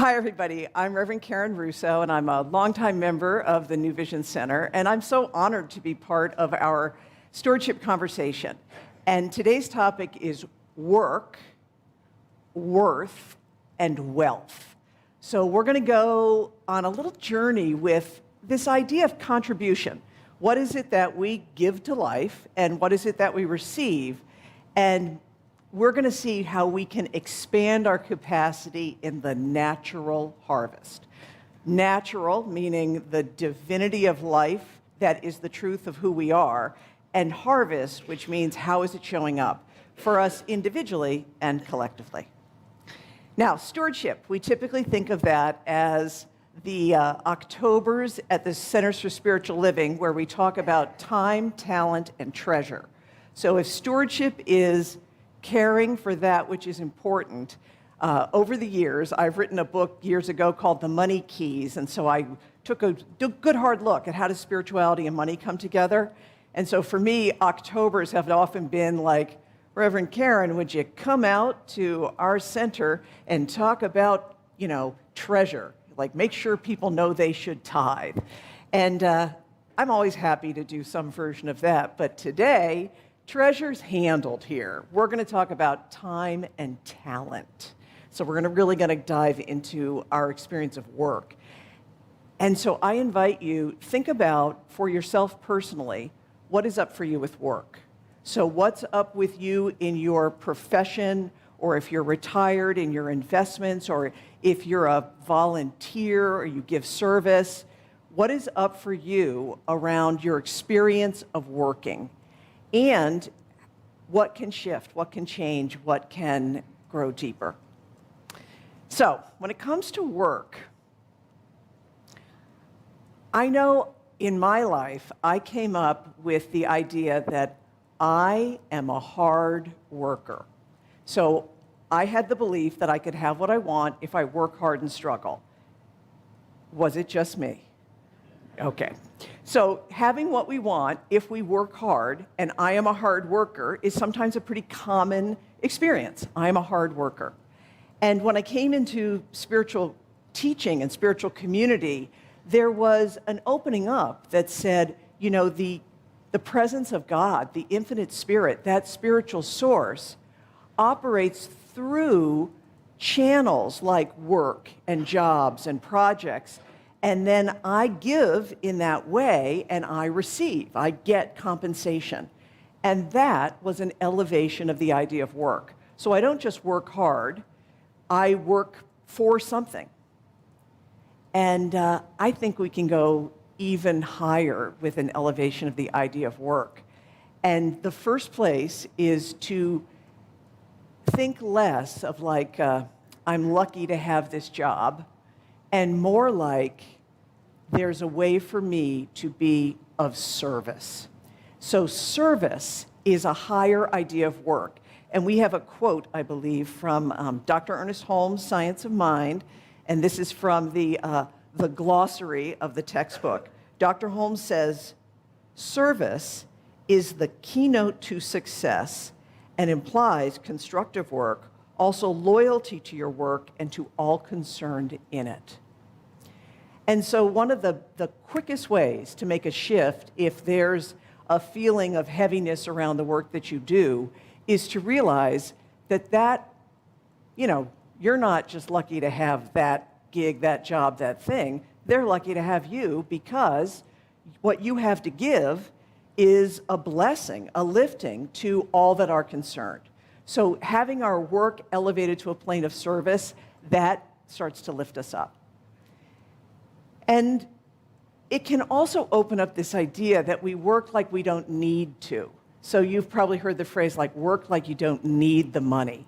Hi, everybody. I'm Reverend Karen Russo, and I'm a longtime member of the New Vision Center, and I'm so honored to be part of our stewardship conversation. And today's topic is work, worth, and wealth. So we're going to go on a little journey with this idea of contribution. What is it that we give to life, and what is it that we receive? And we're going to see how we can expand our capacity in the natural harvest. Natural, meaning the divinity of life that is the truth of who we are, and harvest, which means how is it showing up for us individually and collectively. Now, stewardship, we typically think of that as the Octobers at the Centers for Spiritual Living, where we talk about time, talent, and treasure. So if stewardship is caring for that which is important, over the years, I've written a book years ago called The Money Keys, and so I took a good hard look at how does spirituality and money come together. And so for me, Octobers have often been like, Reverend Karen, would you come out to our center and talk about, treasure? Like, make sure people know they should tithe. And I'm always happy to do some version of that, but today, treasure's handled here. We're going to talk about time and talent. So we're really going to dive into our experience of work. And so I invite you, think about, for yourself personally, what is up for you with work? So what's up with you in your profession, or if you're retired, in your investments, or if you're a volunteer or you give service? What is up for you around your experience of working? And what can shift, what can change, what can grow deeper? So when it comes to work, I know in my life, I came up with the idea that I am a hard worker. So I had the belief that I could have what I want if I work hard and struggle. Was it just me? Okay. So having what we want, if we work hard, and I am a hard worker, is sometimes a pretty common experience. I am a hard worker. And when I came into spiritual teaching and spiritual community, there was an opening up that said, the presence of God, the infinite spirit, that spiritual source, operates through channels like work and jobs and projects. And then I give in that way, and I receive. I get compensation. And that was an elevation of the idea of work. So I don't just work hard, I work for something. And I think we can go even higher with an elevation of the idea of work. And the first place is to think less of like, I'm lucky to have this job, and more like, there's a way for me to be of service. So service is a higher idea of work. And we have a quote, I believe, from Dr. Ernest Holmes' Science of Mind, and this is from the glossary of the textbook. Dr. Holmes says, service is the keynote to success and implies constructive work, also loyalty to your work and to all concerned in it. And so one of the quickest ways to make a shift if there's a feeling of heaviness around the work that you do is to realize that you're not just lucky to have that gig, that job, that thing. They're lucky to have you because what you have to give is a blessing, a lifting to all that are concerned. So having our work elevated to a plane of service, that starts to lift us up. And it can also open up this idea that we work like we don't need to. So you've probably heard the phrase like, work like you don't need the money.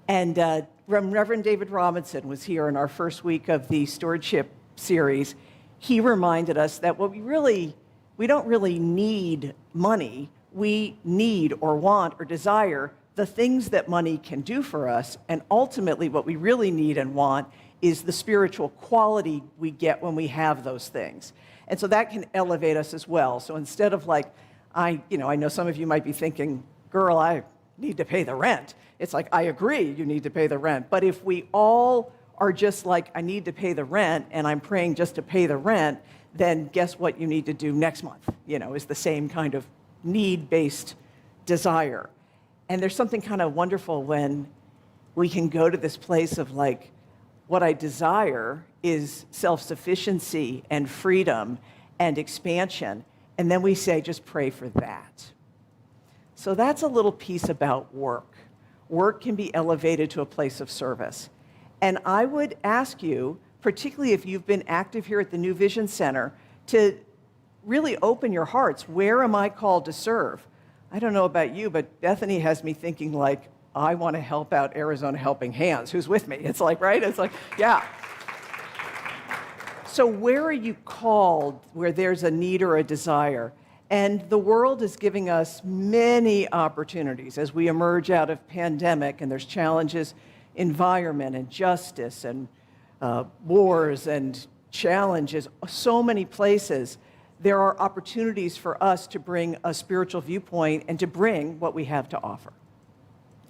And Reverend David Robinson was here in our first week of the stewardship series. He reminded us that we don't really need money. We need or want or desire the things that money can do for us. And ultimately what we really need and want is the spiritual quality we get when we have those things. And so that can elevate us as well. So instead of like, I know some of you might be thinking, girl, I need to pay the rent. It's like, I agree, you need to pay the rent. But if we all are just like, I need to pay the rent, and I'm praying just to pay the rent, then guess what you need to do next month, is the same kind of need-based desire. And there's something kind of wonderful when we can go to this place of like, what I desire is self-sufficiency and freedom and expansion, and then we say, just pray for that. So that's a little piece about work. Work can be elevated to a place of service. And I would ask you, particularly if you've been active here at the New Vision Center, to really open your hearts. Where am I called to serve? I don't know about you, but Bethany has me thinking like, I want to help out Arizona Helping Hands. Who's with me? It's like, right? It's like, yeah. So where are you called where there's a need or a desire? And the world is giving us many opportunities as we emerge out of pandemic, and there's challenges, environment and justice and wars and challenges, so many places. There are opportunities for us to bring a spiritual viewpoint and to bring what we have to offer.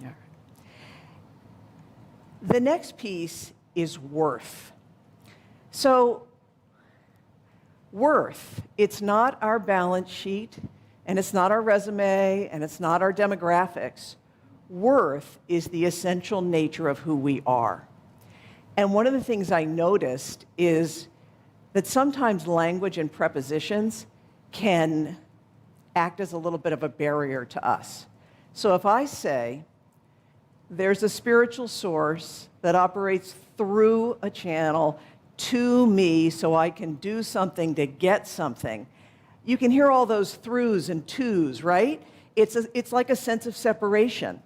All right. The next piece is worth. So, worth, it's not our balance sheet, and it's not our resume, and it's not our demographics. Worth is the essential nature of who we are. And one of the things I noticed is that sometimes language and prepositions can act as a little bit of a barrier to us. So if I say, there's a spiritual source that operates through a channel to me so I can do something to get something, you can hear all those throughs and twos, right? It's like a sense of separation.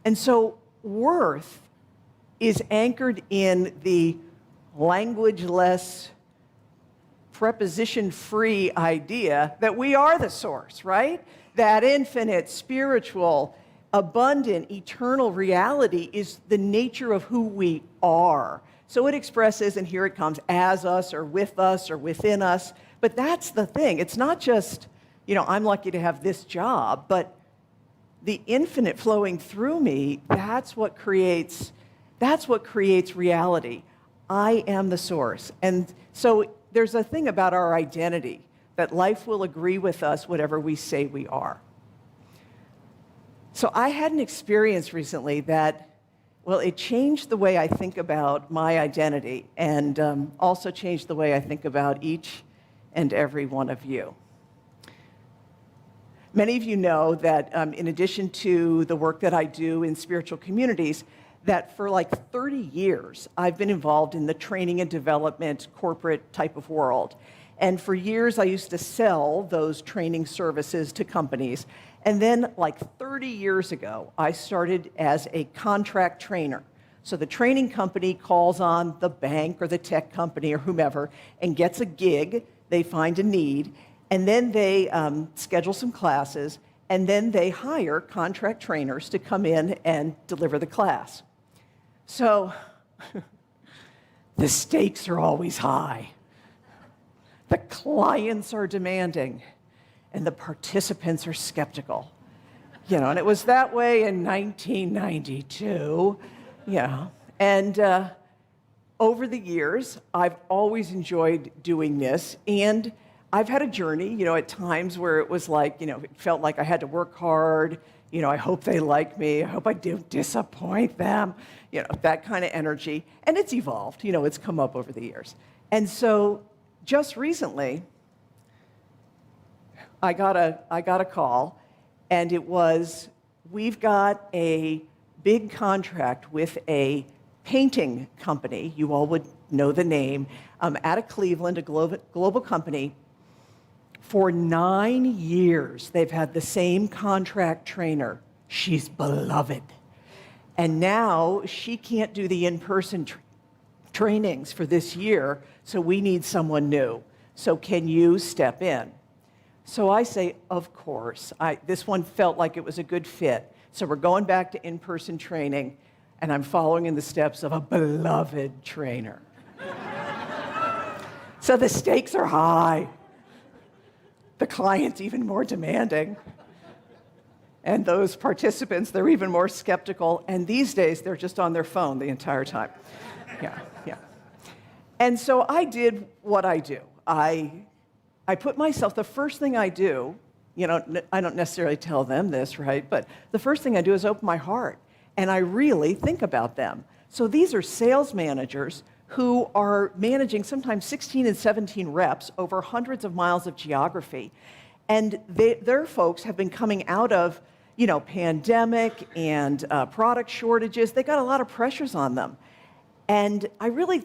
And so worth is anchored in the language-less, preposition-free idea that we are the source, right? That infinite, spiritual, abundant, eternal reality is the nature of who we are. So it expresses, and here it comes, as us or within us. But that's the thing. It's not just, I'm lucky to have this job, but the infinite flowing through me, that's what creates reality. I am the source. And so there's a thing about our identity, that life will agree with us whatever we say we are. So I had an experience recently that, it changed the way I think about my identity, and also changed the way I think about each and every one of you. Many of you know that in addition to the work that I do in spiritual communities, that for like 30 years, I've been involved in the training and development corporate type of world. And for years, I used to sell those training services to companies. And then like 30 years ago, I started as a contract trainer. So the training company calls on the bank or the tech company or whomever and gets a gig. They find a need. And then they schedule some classes, and then they hire contract trainers to come in and deliver the class. So the stakes are always high. The clients are demanding, and the participants are skeptical. And it was that way in 1992. And over the years, I've always enjoyed doing this, and I've had a journey, at times where it was like, it felt like I had to work hard. I hope they like me. I hope I don't disappoint them. That kind of energy. And it's evolved. It's come up over the years. And so just recently, I got a call, and it was, we've got a big contract with a painting company. You all would know the name, out of Cleveland, a global company. For 9 years, they've had the same contract trainer. She's beloved. And now she can't do the in-person trainings for this year, so we need someone new. So can you step in? So I say, of course. This one felt like it was a good fit. So we're going back to in-person training, and I'm following in the steps of a beloved trainer. So the stakes are high. The client's even more demanding. And those participants, they're even more skeptical. And these days, they're just on their phone the entire time. Yeah, yeah. And so I did what I do. I put myself, the first thing I do, I don't necessarily tell them this, right? But the first thing I do is open my heart. And I really think about them. So these are sales managers who are managing sometimes 16 and 17 reps over hundreds of miles of geography. And their folks have been coming out of, pandemic and product shortages. They got a lot of pressures on them. And I really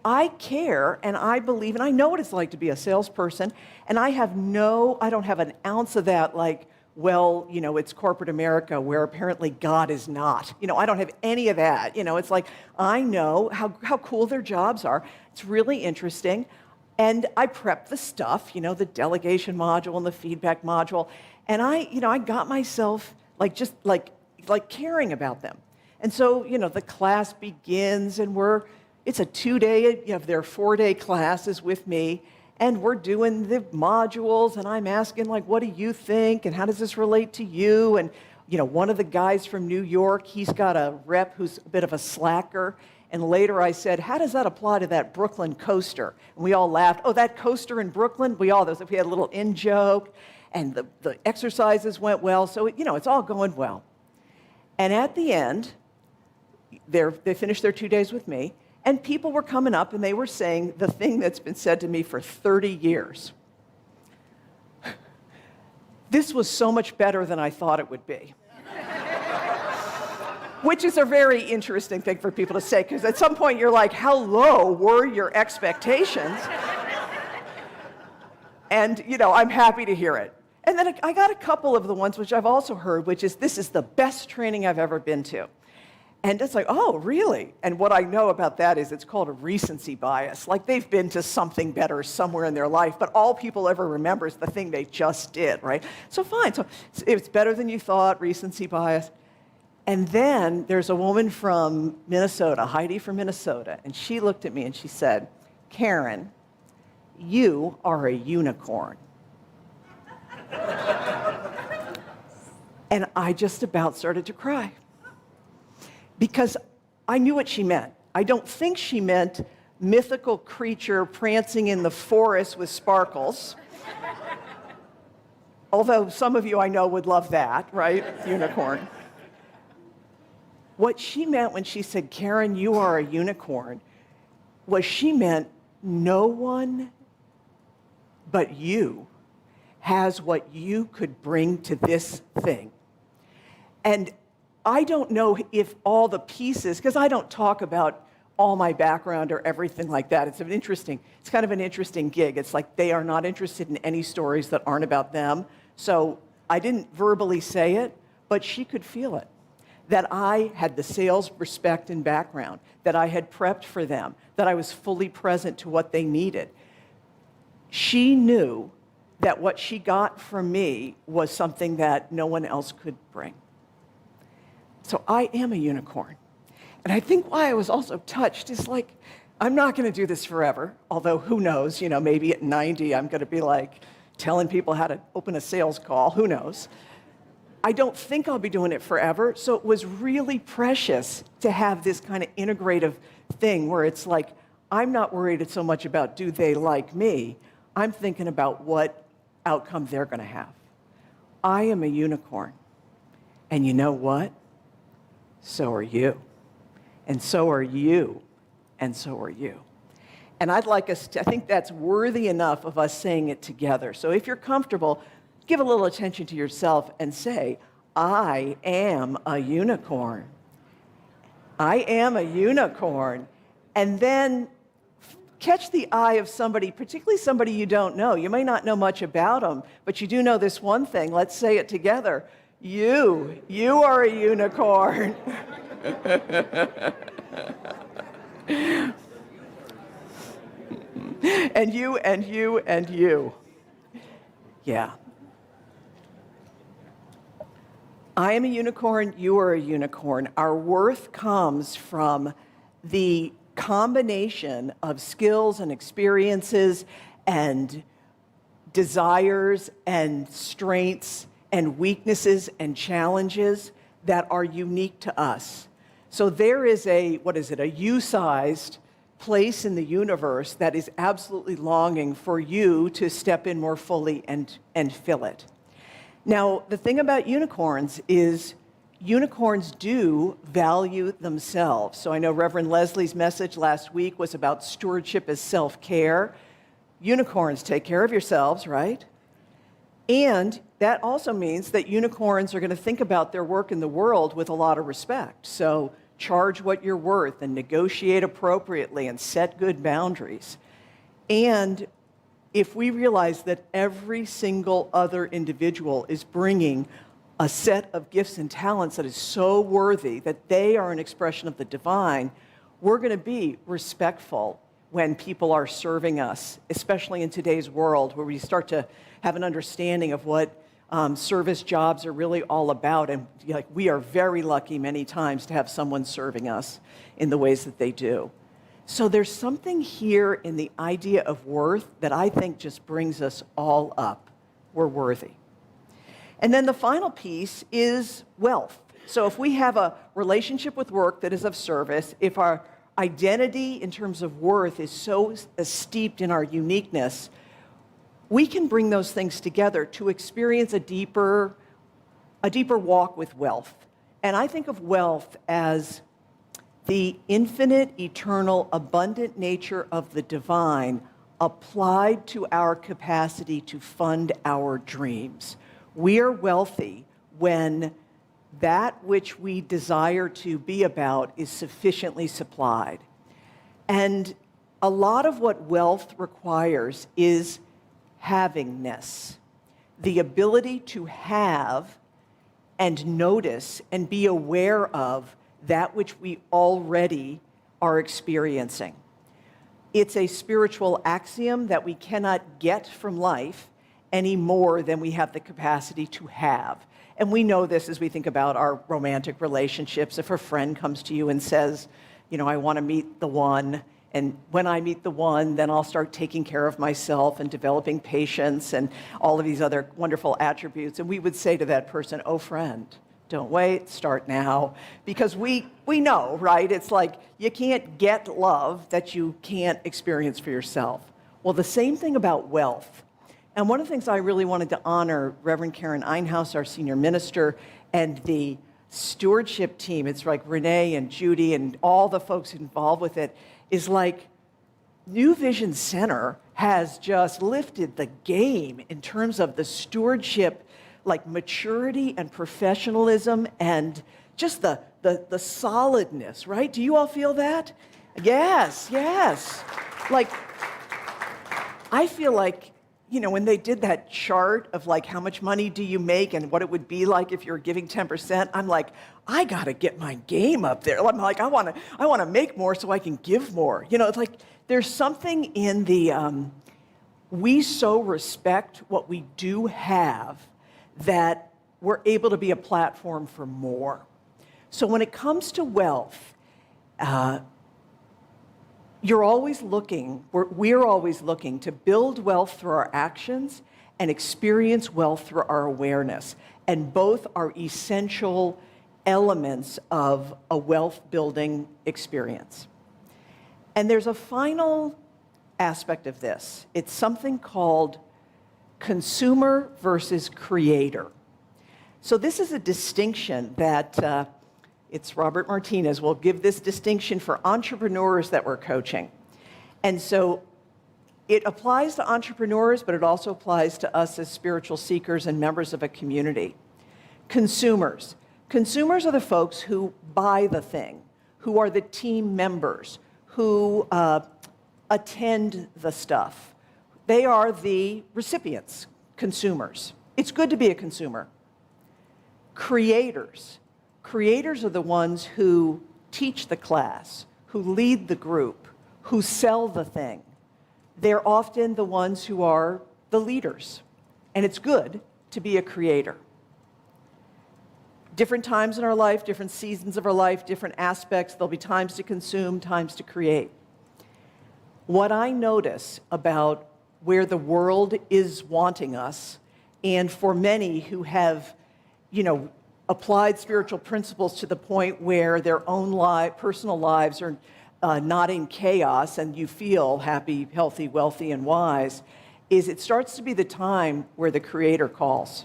I care, and I believe, and I know what it's like to be a salesperson, and I don't have an ounce of that, it's corporate America where apparently God is not. I don't have any of that. It's like, I know how cool their jobs are. It's really interesting. And I prep the stuff, the delegation module and the feedback module. And I got myself caring about them. And so, the class begins, and it's a 2-day, their 4-day classes with me. And we're doing the modules, and I'm asking, what do you think, and how does this relate to you? And, one of the guys from New York, he's got a rep who's a bit of a slacker. And later I said, how does that apply to that Brooklyn coaster? And we all laughed. Oh, that coaster in Brooklyn? We had a little in-joke, and the exercises went well. So, it's all going well. And at the end, they finished their 2 days with me. And people were coming up, and they were saying the thing that's been said to me for 30 years. This was so much better than I thought it would be. Which is a very interesting thing for people to say, because at some point you're like, how low were your expectations? And, I'm happy to hear it. And then I got a couple of the ones which I've also heard, which is, this is the best training I've ever been to. And it's like, oh, really? And what I know about that is it's called a recency bias. Like, they've been to something better somewhere in their life, but all people ever remember is the thing they just did, right? So fine. So it's better than you thought, recency bias. And then there's a woman from Minnesota, Heidi from Minnesota, and she looked at me and she said, Karen, you are a unicorn. And I just about started to cry. Because I knew what she meant. I don't think she meant mythical creature prancing in the forest with sparkles. Although some of you I know would love that, right? Unicorn. What she meant when she said, Karen, you are a unicorn, was she meant no one but you has what you could bring to this thing. And I don't know if all the pieces, because I don't talk about all my background or everything like that. It's kind of an interesting gig. It's like they are not interested in any stories that aren't about them. So I didn't verbally say it, but she could feel it. That I had the sales respect and background, that I had prepped for them, that I was fully present to what they needed. She knew that what she got from me was something that no one else could bring. So I am a unicorn. And I think why I was also touched is I'm not going to do this forever, although who knows, maybe at 90 I'm going to be telling people how to open a sales call, who knows. I don't think I'll be doing it forever, so it was really precious to have this kind of integrative thing where it's I'm not worried so much about do they like me, I'm thinking about what outcome they're going to have. I am a unicorn. And you know what? So are you. And so are you. And so are you. And I'd like us to, I think that's worthy enough of us saying it together. So if you're comfortable, give a little attention to yourself and say, I am a unicorn. I am a unicorn. And then catch the eye of somebody, particularly somebody you don't know. You may not know much about them, but you do know this one thing. Let's say it together. You are a unicorn. And you, and you, and you. Yeah. I am a unicorn, you are a unicorn. Our worth comes from the combination of skills and experiences and desires and strengths and weaknesses and challenges that are unique to us. So there is a U-sized place in the universe that is absolutely longing for you to step in more fully and fill it. Now, the thing about unicorns is unicorns do value themselves. So I know Reverend Leslie's message last week was about stewardship as self-care. Unicorns take care of yourselves, right? And that also means that unicorns are going to think about their work in the world with a lot of respect. So charge what you're worth and negotiate appropriately and set good boundaries. And if we realize that every single other individual is bringing a set of gifts and talents that is so worthy that they are an expression of the divine, we're going to be respectful when people are serving us, especially in today's world where we start to have an understanding of what service jobs are really all about. And we are very lucky many times to have someone serving us in the ways that they do. So there's something here in the idea of worth that I think just brings us all up. We're worthy. And then the final piece is wealth. So if we have a relationship with work that is of service, if our identity in terms of worth is so steeped in our uniqueness, we can bring those things together to experience a deeper walk with wealth. And I think of wealth as the infinite, eternal, abundant nature of the divine applied to our capacity to fund our dreams. We are wealthy when that which we desire to be about is sufficiently supplied. And a lot of what wealth requires is havingness, the ability to have and notice and be aware of that which we already are experiencing. It's a spiritual axiom that we cannot get from life any more than we have the capacity to have. And we know this as we think about our romantic relationships. If a friend comes to you and says, I want to meet the one, and when I meet the one, then I'll start taking care of myself and developing patience and all of these other wonderful attributes. And we would say to that person, oh, friend, don't wait, start now. Because we know, right? It's like you can't get love that you can't experience for yourself. Well, the same thing about wealth. And one of the things I really wanted to honor Reverend Karen Einhaus, our senior minister, and the stewardship team, it's like Renee and Judy and all the folks involved with it, is like New Vision Center has just lifted the game in terms of the stewardship, like maturity and professionalism and just the solidness, right? Do you all feel that? Yes. Like, I feel like, when they did that chart of like how much money do you make and what it would be like if you're giving 10%, I'm like, I got to get my game up there. I'm like, I want to make more so I can give more. It's like there's something in the, we so respect what we do have that we're able to be a platform for more. So when it comes to wealth, we're always looking to build wealth through our actions and experience wealth through our awareness. And both are essential elements of a wealth-building experience. And there's a final aspect of this. It's something called consumer versus creator. So this is a distinction that it's Robert Martinez will give this distinction for entrepreneurs that we're coaching. And so it applies to entrepreneurs, but it also applies to us as spiritual seekers and members of a community. Consumers. Consumers are the folks who buy the thing, who are the team members, who attend the stuff. They are the recipients, consumers. It's good to be a consumer. Creators. Creators are the ones who teach the class, who lead the group, who sell the thing. They're often the ones who are the leaders. And it's good to be a creator. Different times in our life, different seasons of our life, different aspects. There'll be times to consume, times to create. What I notice about where the world is wanting us And for many who have, applied spiritual principles to the point where their own personal lives are not in chaos and you feel happy, healthy, wealthy, and wise, is it starts to be the time where the Creator calls.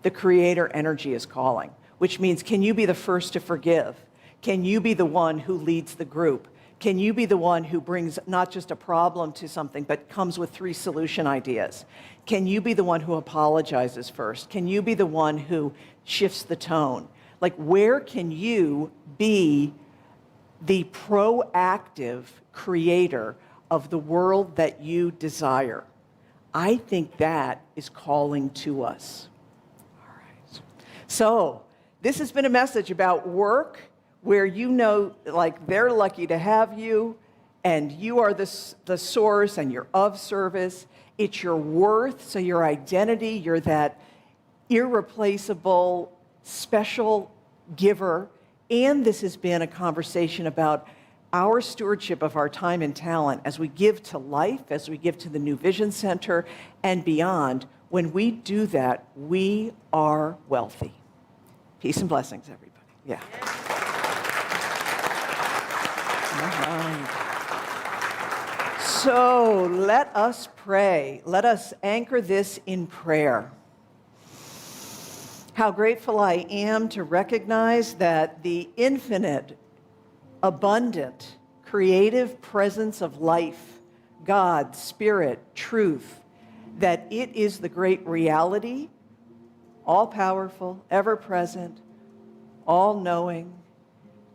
The Creator energy is calling, which means, can you be the first to forgive? Can you be the one who leads the group? Can you be the one who brings not just a problem to something, but comes with 3 solution ideas? Can you be the one who apologizes first? Can you be the one who shifts the tone? Like, where can you be the proactive creator of the world that you desire? I think that is calling to us. All right. So, this has been a message about work where they're lucky to have you, and you are the source, and you're of service. It's your worth, so your identity, you're that irreplaceable, special giver. And this has been a conversation about our stewardship of our time and talent as we give to life, as we give to the New Vision Center and beyond. When we do that, we are wealthy. Peace and blessings, everybody. Yeah. So let us pray. Let us anchor this in prayer. How grateful I am to recognize that the infinite, abundant, creative presence of life, God, Spirit, truth, that it is the great reality, all-powerful, ever-present, all-knowing,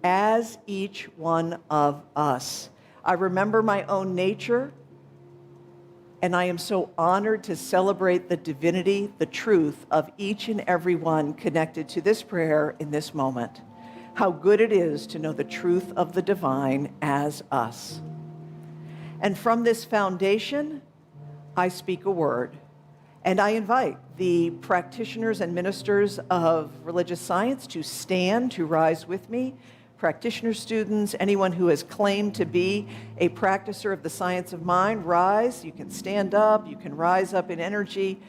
as each one of us. I remember my own nature, and I am so honored to celebrate the divinity, the truth of each and every one connected to this prayer in this moment. How good it is to know the truth of the divine as us. And from this foundation, I speak a word. And I invite the practitioners and ministers of religious science to stand, to rise with me. Practitioner students, anyone who has claimed to be a practicer of the science of mind, rise. You can stand up, you can rise up in energy.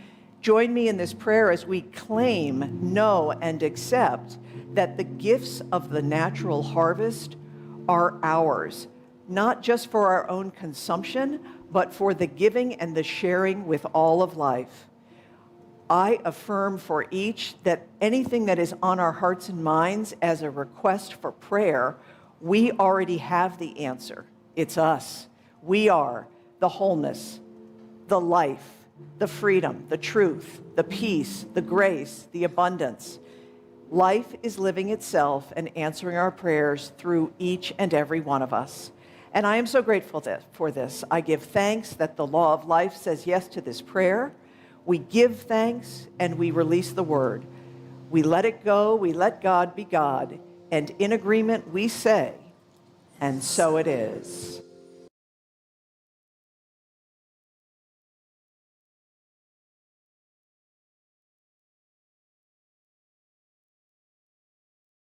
Join me in this prayer as we claim, know, and accept that the gifts of the natural harvest are ours, not just for our own consumption, but for the giving and the sharing with all of life. I affirm for each that anything that is on our hearts and minds as a request for prayer, we already have the answer. It's us. We are the wholeness, the life, the freedom, the truth, the peace, the grace, the abundance. Life is living itself and answering our prayers through each and every one of us. And I am so grateful for this. I give thanks that the law of life says yes to this prayer. We give thanks and we release the word. We let it go, we let God be God, and in agreement we say, and so it is.